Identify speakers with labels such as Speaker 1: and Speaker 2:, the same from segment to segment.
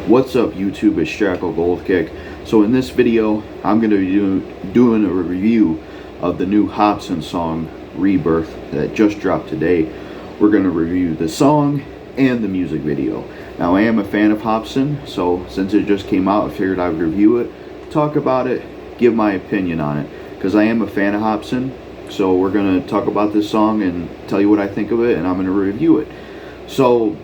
Speaker 1: What's up YouTube, it's JackalGoldKick. So in this video, I'm going to be doing a review of the new Hopsin song, Rebirth, that just dropped today. We're going to review the song and the music video. Now I am a fan of Hopsin, so since it just came out, I figured I'd review it, talk about it, give my opinion on it, because I am a fan of Hopsin. So we're going to talk about this song and tell you what I think of it, and I'm going to review it. So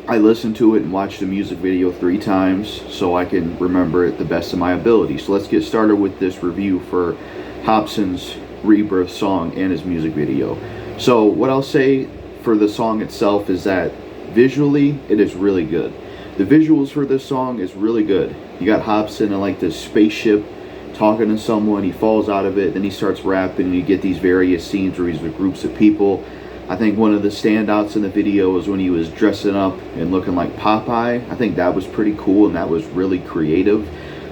Speaker 1: I listened to it and watched the music video 3 times so I can remember it the best of my ability. So let's get started with this review for Hopsin's Rebirth song and his music video. So what I'll say for the song itself is that visually it is really good. The visuals for this song is really good. You got Hopsin in like this spaceship talking to someone, he falls out of it, then he starts rapping, and you get these various scenes where he's with groups of people. I think one of the standouts in the video was when he was dressing up and looking like Popeye. I think that was pretty cool and that was really creative.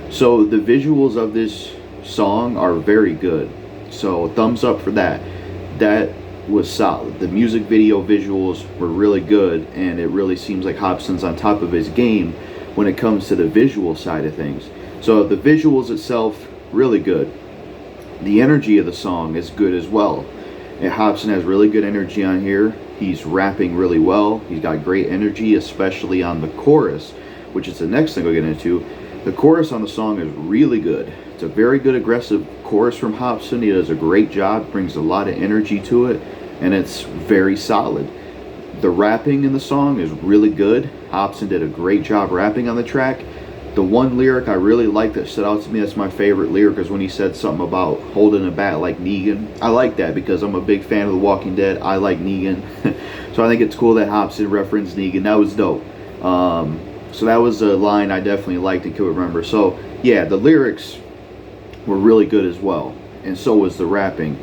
Speaker 1: So the visuals of this song are very good. So thumbs up for that. That was solid. The music video visuals were really good, and it really seems like Hopsin's on top of his game when it comes to the visual side of things. So the visuals itself, really good. The energy of the song is good as well. And Hopsin has really good energy on here. He's rapping really well. He's got great energy, especially on the chorus, which is the next thing I'll get into. The chorus on the song is really good. It's a very good aggressive chorus from Hopsin. He does a great job, brings a lot of energy to it, and it's very solid. The rapping in the song is really good. Hopsin did a great job rapping on the track. The one lyric I really like that stood out to me, that's my favorite lyric, is when he said something about holding a bat like Negan. I like that because I'm a big fan of The Walking Dead. I like Negan. So I think it's cool that Hopsin referenced Negan. That was dope. So that was a line I definitely liked and could remember. So yeah, the lyrics were really good as well, and so was the rapping.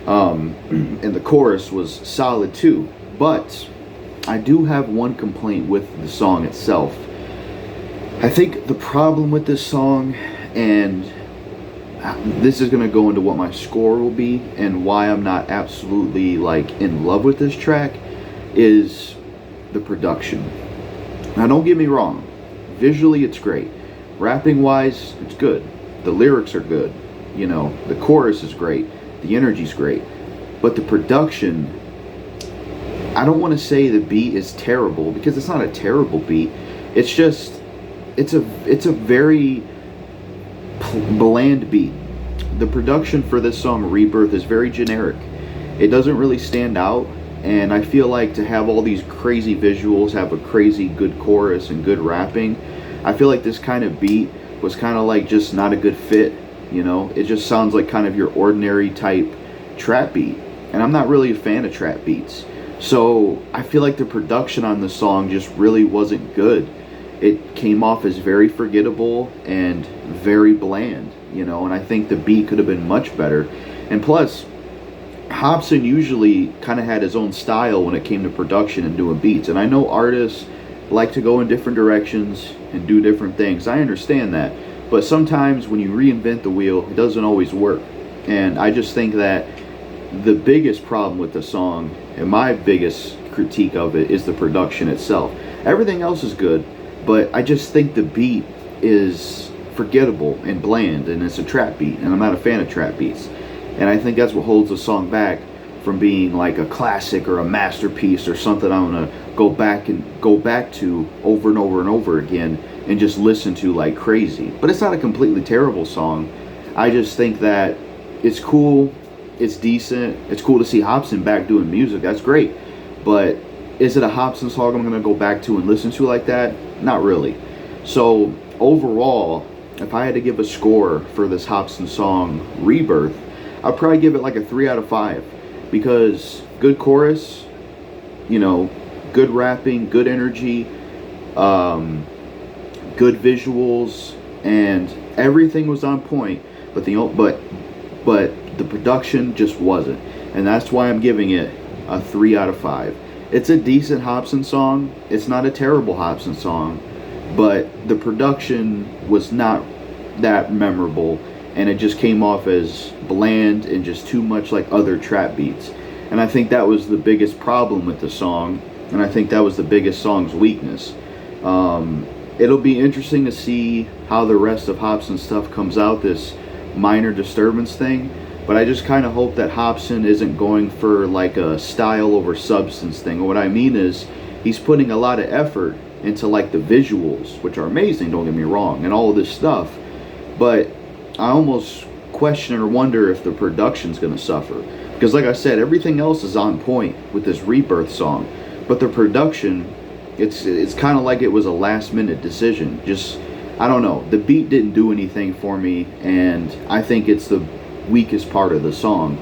Speaker 1: And the chorus was solid too. But I do have one complaint with the song itself. I think the problem with this song, and this is going to go into what my score will be and why I'm not absolutely like in love with this track, is the production. Now don't get me wrong, visually it's great, rapping wise it's good, the lyrics are good, you know, the chorus is great, the energy's great, but the production, I don't want to say the beat is terrible, because it's not a terrible beat. It's just it's a very bland beat. The production for this song Rebirth is very generic. It doesn't really stand out, and I feel like to have all these crazy visuals, have a crazy good chorus and good rapping, I feel like this kind of beat was kind of like just not a good fit, you know. It just sounds like kind of your ordinary type trap beat, and I'm not really a fan of trap beats. So I feel like the production on the song just really wasn't good. It came off as very forgettable and very bland, you know, and I think the beat could have been much better. And plus, Hopsin usually kind of had his own style when it came to production and doing beats. And I know artists like to go in different directions and do different things. I understand that. But sometimes when you reinvent the wheel, it doesn't always work. And I just think that the biggest problem with the song, and my biggest critique of it, is the production itself. Everything else is good, but I just think the beat is forgettable and bland, and it's a trap beat, and I'm not a fan of trap beats. And I think that's what holds the song back from being like a classic or a masterpiece or something I'm gonna go back to over and over and over again and just listen to like crazy. But it's not a completely terrible song. I just think that it's cool, it's decent, it's cool to see Hopsin back doing music, that's great. But is it a Hopsin song I'm gonna go back to and listen to like that? Not really. So overall, if I had to give a score for this Hopsin song Rebirth, I'd probably give it like a 3 out of 5, because good chorus, you know, good rapping, good energy, good visuals, and everything was on point. But the production just wasn't, and that's why I'm giving it a 3 out of 5. It's a decent Hopsin song. It's not a terrible Hopsin song, but the production was not that memorable, and it just came off as bland and just too much like other trap beats. And I think that was the biggest problem with the song, and I think that was the biggest song's weakness. it'll be interesting to see how the rest of Hopsin's stuff comes out, this minor disturbance thing. But I just kind of hope that Hopsin isn't going for like a style over substance thing. And what I mean is, he's putting a lot of effort into like the visuals, which are amazing, don't get me wrong, and all of this stuff. But I almost question or wonder if the production's going to suffer. Because like I said, everything else is on point with this Rebirth song. But the production, it's kind of like it was a last minute decision. Just, I don't know, the beat didn't do anything for me, and I think it's the weakest part of the song.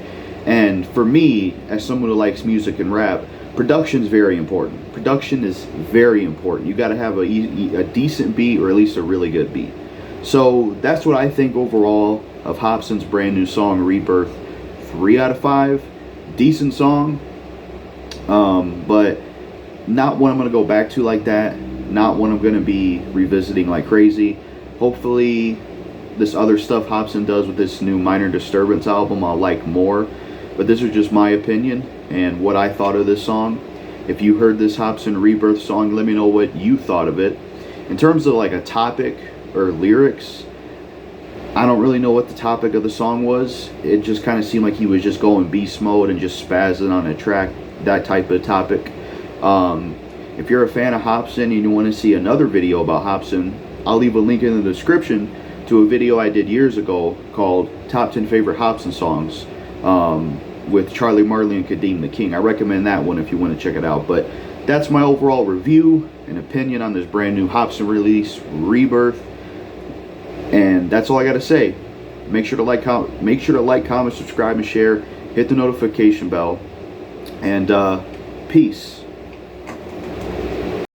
Speaker 1: And for me, as someone who likes music and rap, production is very important. Production is very important. You got to have a decent beat, or at least a really good beat. So that's what I think overall of Hopsin's brand new song Rebirth. 3 out of 5. Decent song, but not one I'm going to go back to like that. Not one I'm going to be revisiting like crazy. Hopefully this other stuff Hopsin does with this new Minor Disturbance album I'll like more. But this is just my opinion and what I thought of this song. If you heard this Hopsin Rebirth song, let me know what you thought of it. In terms of like a topic or lyrics, I don't really know what the topic of the song was. It just kind of seemed like he was just going beast mode and just spazzing on a track, that type of topic. If you're a fan of Hopsin and you want to see another video about Hopsin, I'll leave a link in the description to a video I did years ago called Top 10 Favorite Hopsin Songs, with Charlie Marley and Kadeem the King. I recommend that one if you want to check it out. But that's my overall review and opinion on this brand new Hopsin release, Rebirth. And that's all I gotta say. Make sure to like, comment, subscribe, and share. Hit the notification bell. And peace.